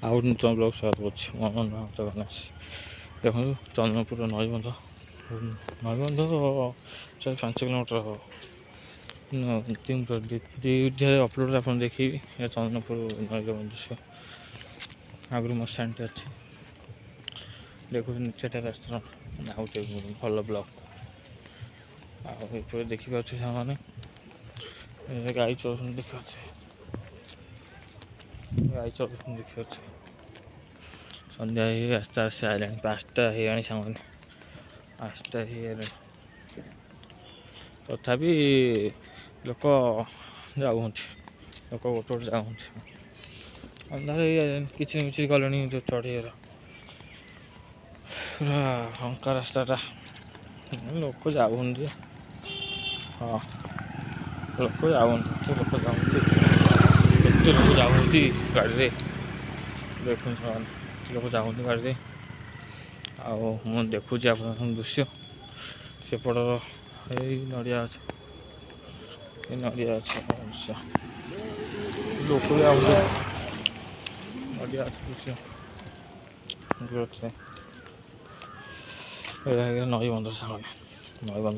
ଆଉ ନୂତନ ବ୍ଲଗ ସ୍ୱାଗତ କରୁଛି ମୋ ନାମ ଜଗନ୍ନାଥ। ଦେଖନ୍ତୁ ଚନ୍ଦନପୁର ନଈବନ୍ଧ 4-5 କିଲୋମିଟର ହେବ। ଦୁଇଟାରେ ଅପଲୋଡ଼ ଆପଣ ଦେଖିବି। ଏହା ଚନ୍ଦନପୁର ନଈବନ୍ଧ ଦୃଶ୍ୟ। ଆଗରୁ ମଶାଣିଟେ ଅଛି ଦେଖୁଛୁ ନିଚେଟା ରାସ୍ତା ଆଉ ଭଲ ବ୍ଲଗ। ଆଉ ଏପଟେ ଦେଖିପାରୁଛି ସେମାନେ ଗାଈ ଚରୁଛନ୍ତି ଦେଖିପାରୁଛି। ଦେଖିପାରୁଛି ସନ୍ଧ୍ୟା ହେଇ ଆସ୍ତେ ଆସ୍ତେ ଆଇଲାଣି 5ଟା ହେଇଗଲାଣି ସାଙ୍ଗମାନେ 5ଟା ହେଇଗଲାଣି ତଥାପି ଲୋକ ଯାଉଛନ୍ତି ଗୋଟେ ଯାଉଛନ୍ତି ଅନ୍ଧାର କିଛି ଗଲେଣି ଯେଉଁ ଚଢ଼େଇର ପୁରା ଫଙ୍କା ରାସ୍ତାଟା ଲୋକ ଯାଉଛନ୍ତି। ହଁ ଲୋକ ଯାଉଛନ୍ତି ଏତେ ଲୋକ ଯାଉଛନ୍ତି ଗାଡ଼ିରେ ଦେଖୁଛନ୍ତି ସେମାନେ ଲୋକ ଯାଉଛନ୍ତି ଗାଡ଼ିରେ। ଆଉ ମୁଁ ଦେଖୁଛି ଆପଣଙ୍କ ଦୃଶ୍ୟ ସେପଟର ଏଇ ନଡ଼ିଆ ଅଛି ଦୃଶ୍ୟ ଲୋକ ଯାଉଛନ୍ତି ନଡ଼ିଆ ଅଛି ଦୃଶ୍ୟ ଏଇଟା ନଈବନ୍ଧ ସାଙ୍ଗରେ ନଈବନ୍ଧ